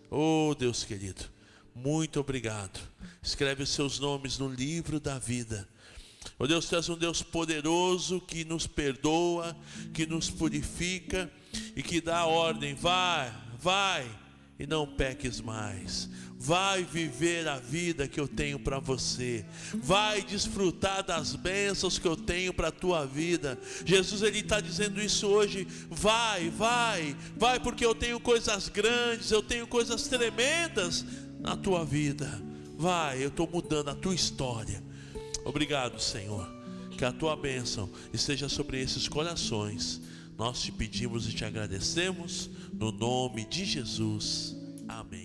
Oh Deus querido, muito obrigado. Escreve os seus nomes no livro da vida. Oh Deus, Tu és um Deus poderoso que nos perdoa, que nos purifica e que dá ordem. Vai e não peques mais. Vai viver a vida que eu tenho para você. Vai desfrutar das bênçãos que eu tenho para a tua vida. Jesus, Ele está dizendo isso hoje. Vai, porque eu tenho coisas grandes, eu tenho coisas tremendas na tua vida. Vai, eu estou mudando a tua história. Obrigado, Senhor. Que a tua bênção esteja sobre esses corações. Nós te pedimos e te agradecemos no nome de Jesus. Amém.